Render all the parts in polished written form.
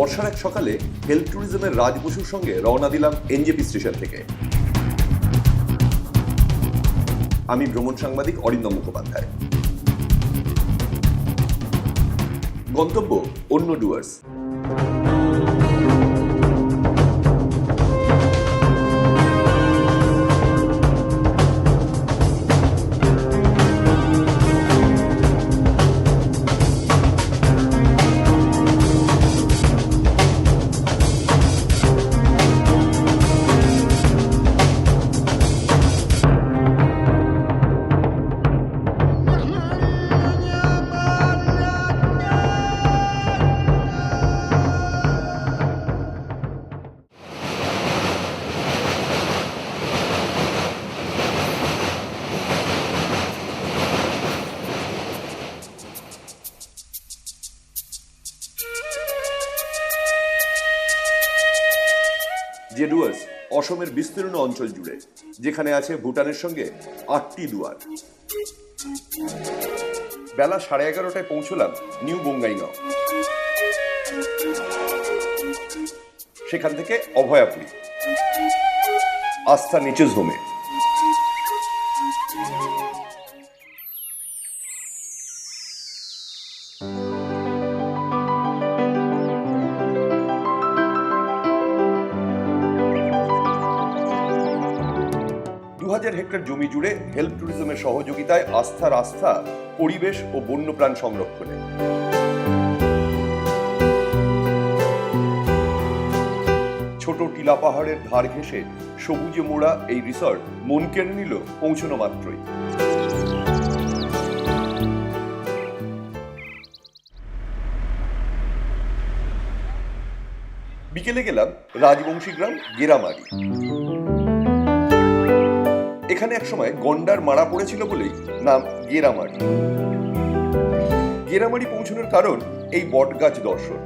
বর্ষার এক সকালে হেল্প ট্যুরিজমের রাজ বসুর সঙ্গে রওনা দিলাম এনজেপি স্টেশন থেকে। আমি ভ্রমণ সাংবাদিক অরিন্দম মুখোপাধ্যায়। গন্তব্য অন্য ডুয়ার্স। যে ডুয়ার্স অসমের বিস্তীর্ণ অঞ্চল জুড়ে, যেখানে আছে ভুটানের সঙ্গে 8টি দুয়ার। বেলা 11:30টায় পৌঁছলাম নিউ বঙ্গাইগাঁও। সেখান থেকে অভয়াপুরী, আস্থা নেচার্স হোমে। 2000 হেক্টর জমি জুড়ে হেল্প ট্যুরিজমের সহযোগিতায় আস্থা পরিবেশ ও বন্যপ্রাণ সংরক্ষণে। ছোট টিলা পাহাড়ের ধার ঘেঁষে সবুজে মোড়া এই রিসর্ট মন কেড়ে নিল পৌঁছানো মাত্রই। বিকেলে গেলাম রাজবংশী গ্রাম গেরামারি। এখানে একসময় গন্ডার মারা পড়েছিল বলেই নাম গেরামারি। গেরামারি পৌঁছানোর কারণ এই বটগাছ দর্শন।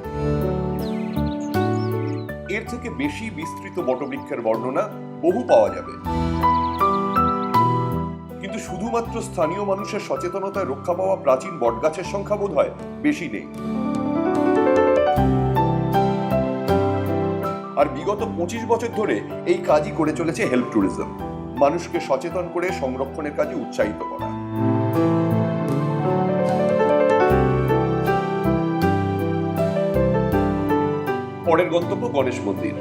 এর থেকে বেশি বিস্তৃত বটবৃক্ষের বর্ণনা বহু পাওয়া যাবে, কিন্তু শুধুমাত্র স্থানীয় মানুষের সচেতনতায় রক্ষা পাওয়া প্রাচীন বটগাছের সংখ্যা বোধহয় বেশি নেই। আর বিগত 25 বছর ধরে এই কাজই করে চলেছে হেল্প ট্যুরিজম, মানুষকে সচেতন করে সংরক্ষণের কাজে উৎসাহিত করা। পরের গন্তব্য গণেশ মন্দির।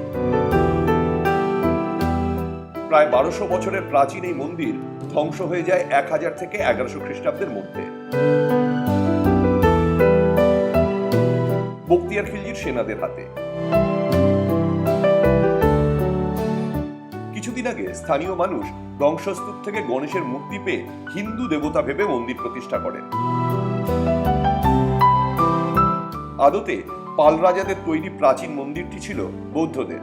প্রায় 1200 বছরের প্রাচীন এই মন্দির ধ্বংস হয়ে যায় 1000 থেকে 1100 খ্রিস্টাব্দের মধ্যে বখতিয়ার খিলজির সেনাদের হাতে। কিছুদিন আগে স্থানীয় মানুষ ধ্বংসস্তূপ থেকে গণেশের মূর্তি পেয়ে হিন্দু দেবতা ভেবে মন্দির প্রতিষ্ঠা করেন। আদতে পাল রাজাদের তৈরি প্রাচীন মন্দিরটি ছিল বৌদ্ধদের।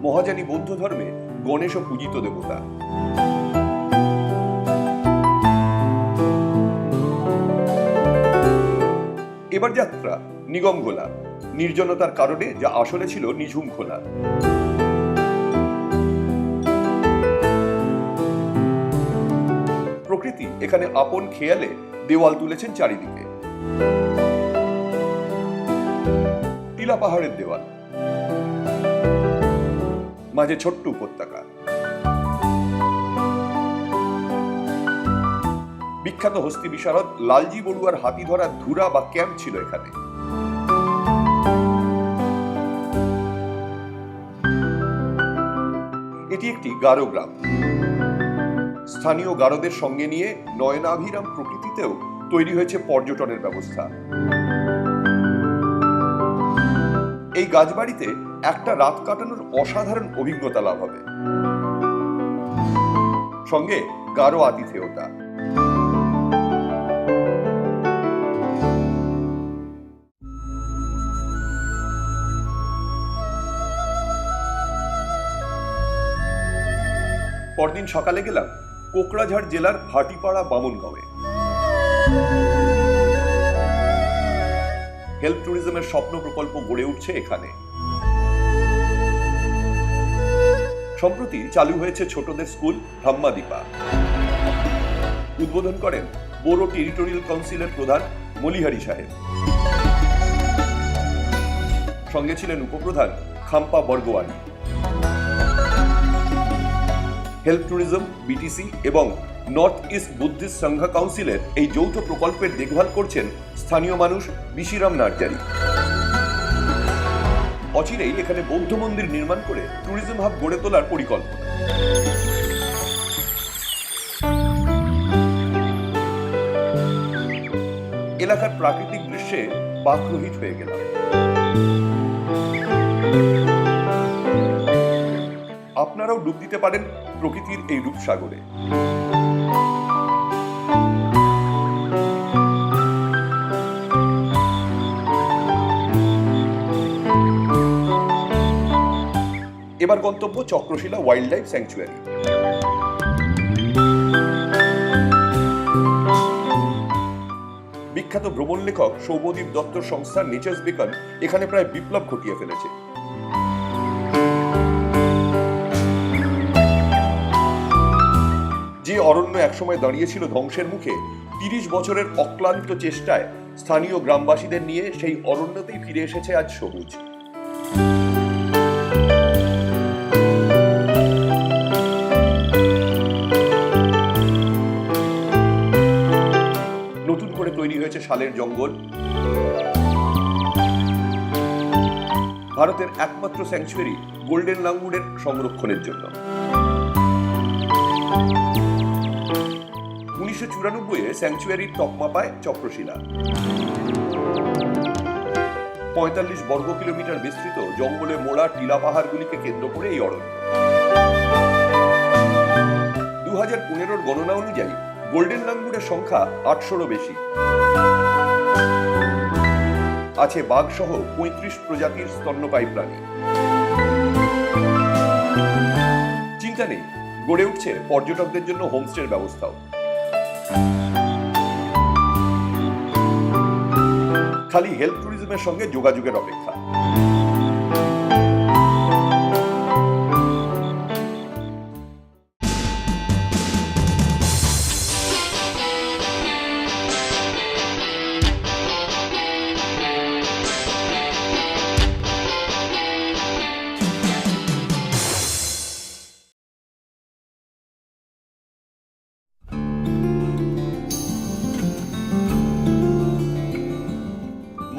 মহাযানী বৌদ্ধ ধর্মে গণেশ ও পূজিত দেবতা। এবার যাত্রা নিগম ঘোলা, নির্জনতার কারণে যা আসলে ছিল নিঝুম খোলা। প্রকৃতি এখানে আপন খেয়ালে দেওয়াল তুলেছেন চারিদিকে। টিলা পাহাড়ের দেওয়াল, মাঝে ছোট্ট উপত্যকা। বিখ্যাত হস্তি বিশারদ লালজি বড়ুয়ার হাতি ধরা ধুরা বা ক্যাম্প ছিল এখানে। এটি একটি গারো গ্রাম। স্থানীয় গারোদের সঙ্গে নিয়ে নয়নাভিরাম প্রকৃতিতেও তৈরি হয়েছে পর্যটনের ব্যবস্থা। এই গাছবাড়িতে একটা রাত কাটানোর অসাধারণ অভিজ্ঞতা লাভ হবে, সঙ্গে গারো আতিথেয়তা। পরদিন সকালে গেলাম কোকড়াঝাড় জেলার ভাটিপাড়া বামনগাঁওয়ে। হেল্প ট্যুরিজমের স্বপ্ন প্রকল্প গড়ে উঠছে এখানে। সম্প্রতি চালু হয়েছে ছোটদের স্কুল ধাম্মাদীপা। উদ্বোধন করেন বোরো টেরিটোরিয়াল কাউন্সিলের প্রধান মলিহারি সাহেব। সঙ্গে ছিলেন উপপ্রধান খাম্পা বর্গওয়ানি। হেল্প ট্যুরিজম, বিটিসি এবং নর্থ ইস্ট বুদ্ধিস্ট সংঘ কাউন্সিলের এই যৌথ প্রকল্পের দেখভাল করছেন স্থানীয় মানুষ বিশিরাম নার্জারি। অচিরেই এখানে বৌদ্ধ মন্দির নির্মাণ করে ট্যুরিজম হাব গড়ে তোলার পরিকল্পনা। এলাকার প্রাকৃতিক দৃশ্যে বাকরোহিত হয়ে গেলাম। আপনারাও ডুব দিতে পারেন প্রকৃতির এই রূপসাগরে। এবার গন্তব্য চক্রশিলা ওয়াইল্ড লাইফ স্যাংচুয়ারি। বিখ্যাত ভ্রমণ লেখক সৌম্যদীপ দত্তর সংস্থা নেচার্স বিকন এখানে প্রায় বিপ্লব ঘটিয়ে ফেলেছে। যে অরণ্য একসময় দাঁড়িয়েছিল ধ্বংসের মুখে, ৩০ বছরের অক্লান্ত চেষ্টায় স্থানীয় গ্রামবাসীদের নিয়ে সেই অরণ্যতেই ফিরে এসেছে আজ সবুজ। নতুন করে তৈরি হয়েছে শালের জঙ্গল। ভারতের একমাত্র স্যাংচুয়ারি গোল্ডেন লাঙ্গুরের সংরক্ষণের জন্য। 1994-এ স্যাংচুয়ারির তকমা পায় চক্রশিলা। 45 বর্গ কিলোমিটার বিস্তৃত জঙ্গলে মোড়া টিলা পাহাড়গুলিকে কেন্দ্র করে এই অরণ্য। 2015-র গণনা অনুযায়ী গোল্ডেন লাঙ্গুরের সংখ্যা 800-রও বেশি। আছে বাঘ সহ 35 প্রজাতির স্তন্যপায়ী প্রাণী। চিন্তা নেই, গড়ে উঠছে পর্যটকদের জন্য হোমস্টের ব্যবস্থাও। খালি হেল্প ট্যুরিজমের সঙ্গে যোগাযোগের অপেক্ষা।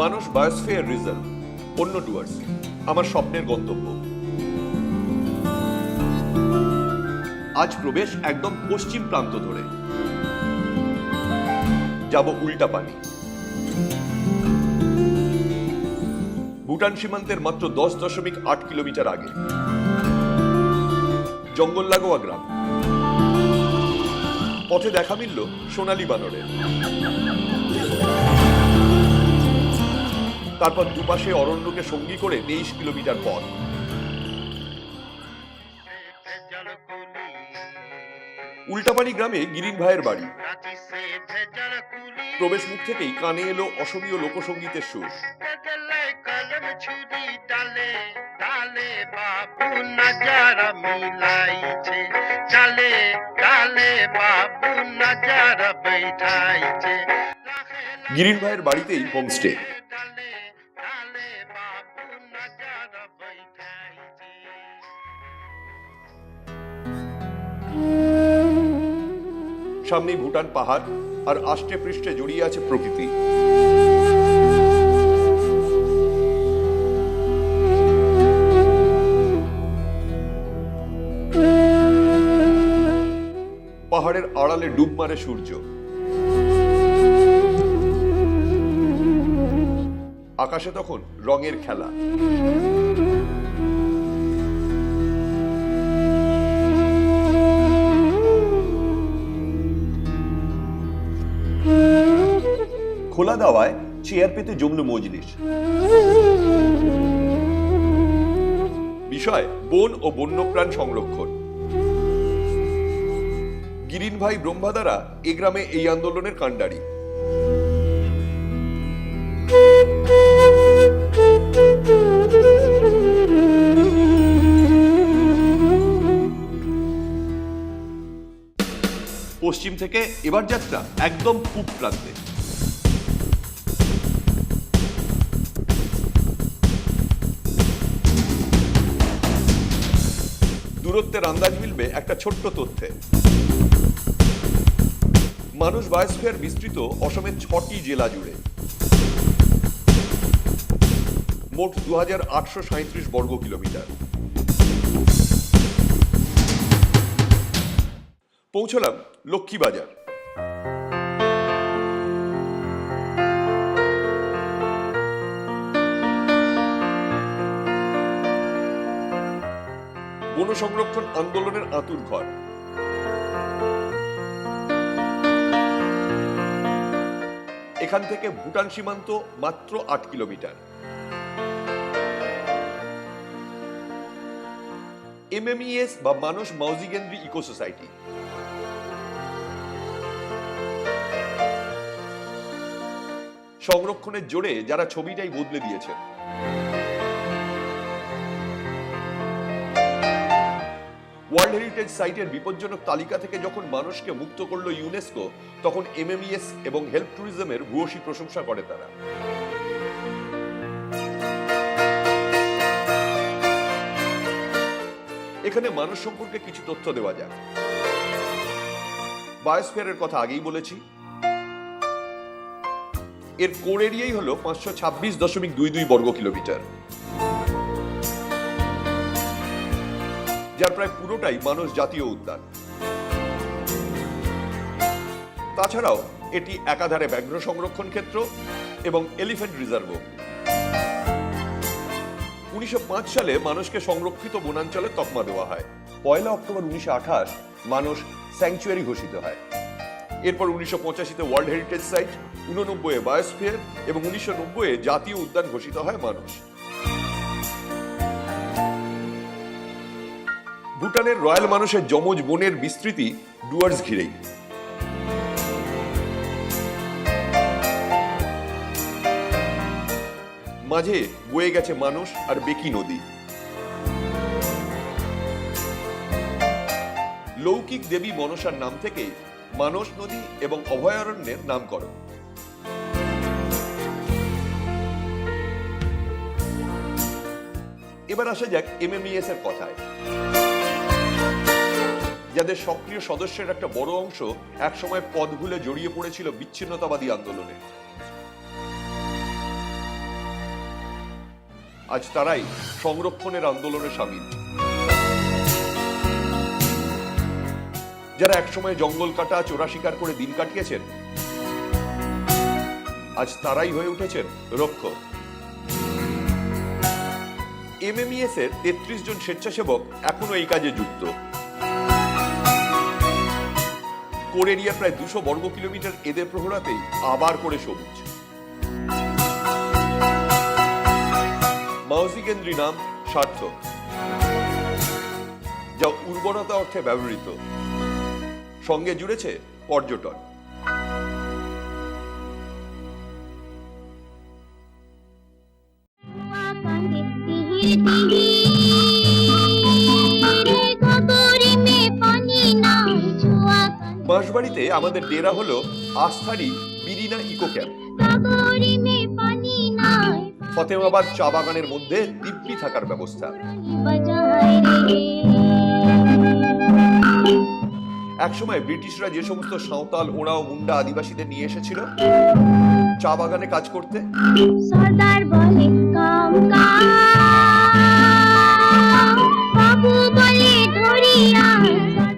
মানস বায়োস্ফিয়ার রিজার্ভ, অন্য টুয়ার্স, আমার স্বপ্নের গন্তব্য। আজ প্রবেশ একদম পশ্চিম প্রান্ত ধরে। যাব উল্টাপানি। ভুটান সীমান্তের মাত্র 10.8 কিলোমিটার আগে। জঙ্গল লাগোয়া গ্রাম। পথে দেখা মিলল সোনালী বানরের। তারপর দুপাশে অরণ্যকে সঙ্গী করে 23 কিলোমিটার পথ। উল্টাপানি গ্রামে গিরিন ভাইয়ের বাড়ি। প্রবেশ মুখ থেকেই কানে এলো অসমীয় লোকসঙ্গীতের সুর। গিরিন ভাইয়ের বাড়িতেই হোমস্টে। সামনে ভুটান পাহাড় আর আষ্টে পৃষ্ঠে জড়িয়ে আছে প্রকৃতি। পাহাড়ের আড়ালে ডুব মারে সূর্য। আকাশে তখন রঙের খেলা। খোলা দাওয়ায় চেয়ার পেতে জমল মজলিস। বিষয় বন ও বন্যপ্রাণ সংরক্ষণ। গিরিন ভাই ব্রহ্মাদারা এ গ্রামে এই আন্দোলনের কাণ্ডারি। পশ্চিম থেকে এবার যাত্রা একদম পূব প্রান্তে। দূরত্বের আন্দাজ মিলবে একটা ছোট্ট তথ্যে। মানুষ বায়োস্ফিয়ার বিস্তৃত অসমের 6টি জেলা জুড়ে। মোট 2837 বর্গ কিলোমিটার। পৌঁছলাম লক্ষ্মীবাজার। বন সংরক্ষণ আন্দোলনের আঁতুর ঘর। এখান থেকে ভুটান সীমান্ত মাত্র 8 কিলোমিটার। MMES বা মানস মাউজিগেন্দ্রি ইকো সোসাইটি। সংরক্ষণের জোরে যারা ছবিটাই বদলে দিয়েছেন। ওয়ার্ল্ড হেরিটেজ সাইটের বিপজ্জনক তালিকা থেকে যখন মানুষকে মুক্ত করলো ইউনেস্কো, তখন MMES এবং হেল্প ট্যুরিজমের ভূয়সী প্রশংসা করে তারা। এখানে মানুষ সম্পর্কে কিছু তথ্য দেওয়া যাক। বায়োস্ফিয়ারের কথা আগেই বলেছি। এর কোর এরিয়াই হলো 526.22 বর্গ কিলোমিটার, যার প্রায় পুরোটাই মানস জাতীয় উদ্যান। তাছাড়াও এটি একাধারে ব্যাঘ্র সংরক্ষণ ক্ষেত্র এবং এলিফ্যান্ট রিজার্ভও। 1905 সালে মানুষকে সংরক্ষিত বনাঞ্চলের তকমা দেওয়া হয়। 1 অক্টোবর 1928 মানুষ স্যাংচুয়ারি ঘোষিত হয়। এরপর 1985-তে ওয়ার্ল্ড হেরিটেজ সাইট, 1989-এ বায়োস্ফিয়ার এবং 1990-এ জাতীয় উদ্যান ঘোষিত হয় মানুষ। ভুটানের রয়্যাল মানুষের যমজ বনের বিস্তৃতি ডুয়ার্স ঘিরেই। মাঝে বয়ে গেছে মানুষ আর বেকি নদী। লৌকিক দেবী মনসার নাম থেকে মানস নদী এবং অভয়ারণ্যের নামকরণ। এবার আসা যাক MMES এর কথায়, যাদের সক্রিয় সদস্যের একটা বড় অংশ একসময় পদ ভুলে জড়িয়ে পড়েছিল বিচ্ছিন্নতাবাদী আন্দোলনে। আজ তারাই সংরক্ষণের আন্দোলনে সামিল। যারা একসময় জঙ্গল কাটা, চোরা শিকার করে দিন কাটিয়েছেন, আজ তারাই হয়ে উঠেছেন রক্ষক। MMES এর 33 জন স্বেচ্ছাসেবক এখনো এই কাজে যুক্ত। কোর এরিয়া প্রায় 200 বর্গ কিলোমিটার এদের প্রহরাতেই আবার করে সবুজ। মাউজিগেন্দ্রি নাম সার্থক, যা উর্বরতা অর্থে ব্যবহৃত। সঙ্গে জুড়েছে পর্যটন। বাঁশবাড়িতে আমাদের ডেরা হলো আস্থারি বিরিনা ইকো ক্যাম্প। ফতেমাবাদ চা বাগানের মধ্যে দিব্যি থাকার ব্যবস্থা। একসময় ব্রিটিশরা যে সমস্ত সাঁওতাল, ওঁরাও, মুন্ডা আদিবাসীদের নিয়ে এসেছিল চা বাগানে কাজ করতে,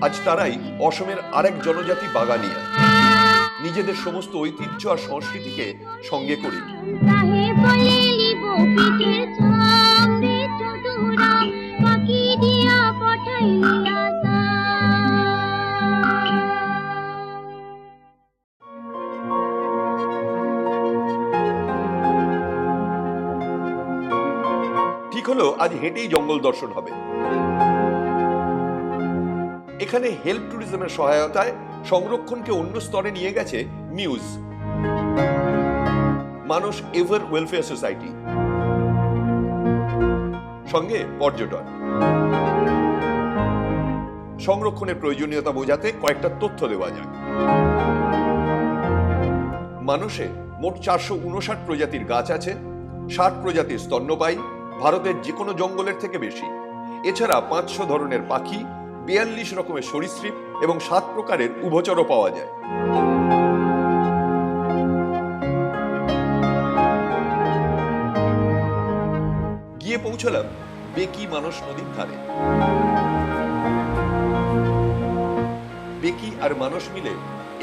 আজ তারাই অসমের আরেক জনজাতি বাগানিয়া। নিজেদের সমস্ত ঐতিহ্য আর সংস্কৃতিকে সঙ্গে করি। ঠিক হলো আজ হেঁটেই জঙ্গল দর্শন হবে। এখানে হেল্প ট্যুরিজমের সহায়তায় সংরক্ষণকে অন্য স্তরে নিয়ে গেছে মিউজ, মানস এভার ওয়েলফেয়ার সোসাইটি। সঙ্গে পর্যটন। সংরক্ষণের প্রয়োজনীয়তা বোঝাতে কয়েকটা তথ্য দেওয়া যাক। মানসে মোট 459 প্রজাতির গাছ আছে, 60 প্রজাতির স্তন্যপায়ী, ভারতের যে কোনো জঙ্গলের থেকে বেশি। এছাড়া 500 ধরনের পাখি, 42 রকমের সরীসৃপ এবং 7 প্রকারের উভচরও পাওয়া যায়। গিয়ে পৌঁছলাম বেকি মানস নদীর ধারে। বেকি আর মানস মিলে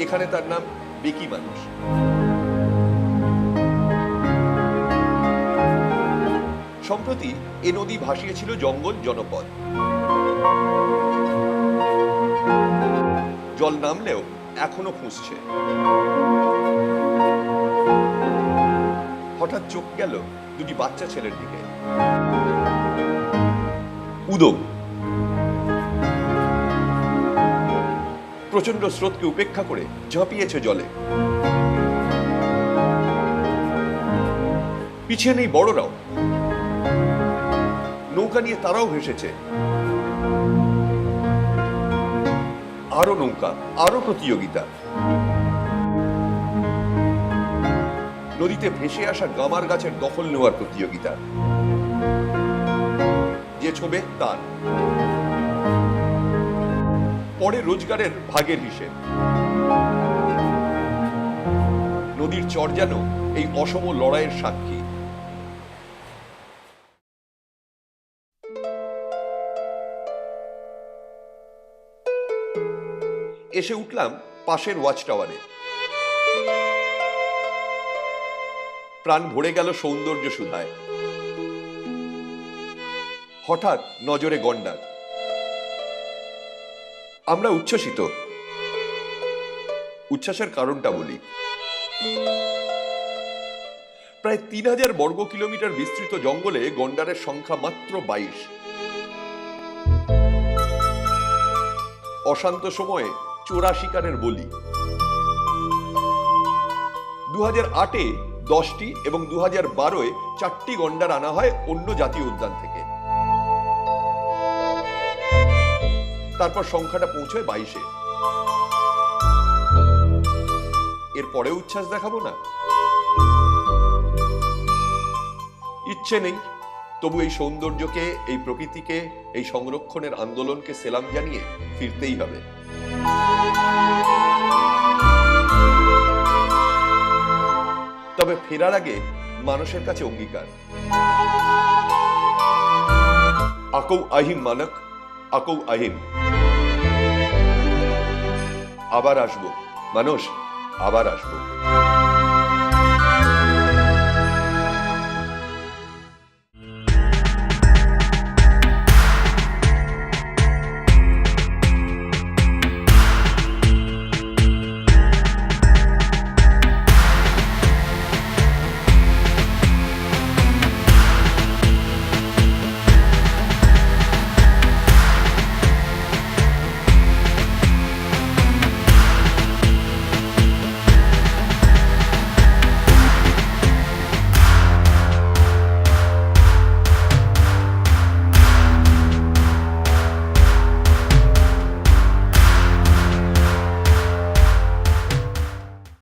এখানে তার নাম বেকি মানস। সম্প্রতি এ নদী ভাসিয়েছিল জঙ্গল জনপদ। জল নামলেও এখনো ফুঁসছে। হঠাৎ চোখ গেল দুটি বাচ্চা ছেলের দিকে। উদম প্রচন্ড স্রোতকে উপেক্ষা করে ঝাঁপিয়েছে জলে। পিছিয়ে নেই বড়রাও। নৌকা নিয়ে তারাও ভেসেছে। আরো নৌকা, আরো প্রতিযোগিতা। নদীতে ভেসে আসা গামার গাছের দখল নেওয়ার প্রতিযোগিতা। যে ছোবে তার। পরে রোজগারের ভাগের হিসেব। নদীর চর যেন এই অসম লড়াইয়ের সাক্ষী। এসে উঠলাম পাশের ওয়াচ টাওয়ারে। প্রাণ ভরে গেল সৌন্দর্য সুধায়। হঠাৎ নজরে গন্ডার। আমরা উচ্ছ্বসিত। উচ্ছ্বাসের কারণটা বলি। প্রায় 3000 বর্গ কিলোমিটার বিস্তৃত জঙ্গলে গন্ডারের সংখ্যা মাত্র 22। অশান্ত সময়ে চোরা শিকারের বলি। 2008-এ 10টি এবং 2012-এ 4টি গন্ডার আনা হয় অন্য জাতীয় উদ্যান থেকে। তারপর সংখ্যাটা পৌঁছয় 22-এ। এর পরে উচ্ছ্বাস দেখাবো না? ইচ্ছে নেই। তবু এই সৌন্দর্যকে, এই প্রকৃতিকে, এই সংরক্ষণের আন্দোলনকে সেলাম জানিয়ে ফিরতেই হবে। তবে ফেরার আগে মানুষের কাছে অঙ্গীকার। আকৌ আহিম মানক, আকৌ আহিম। আবার আসবো মানুষ, আবার আসবো।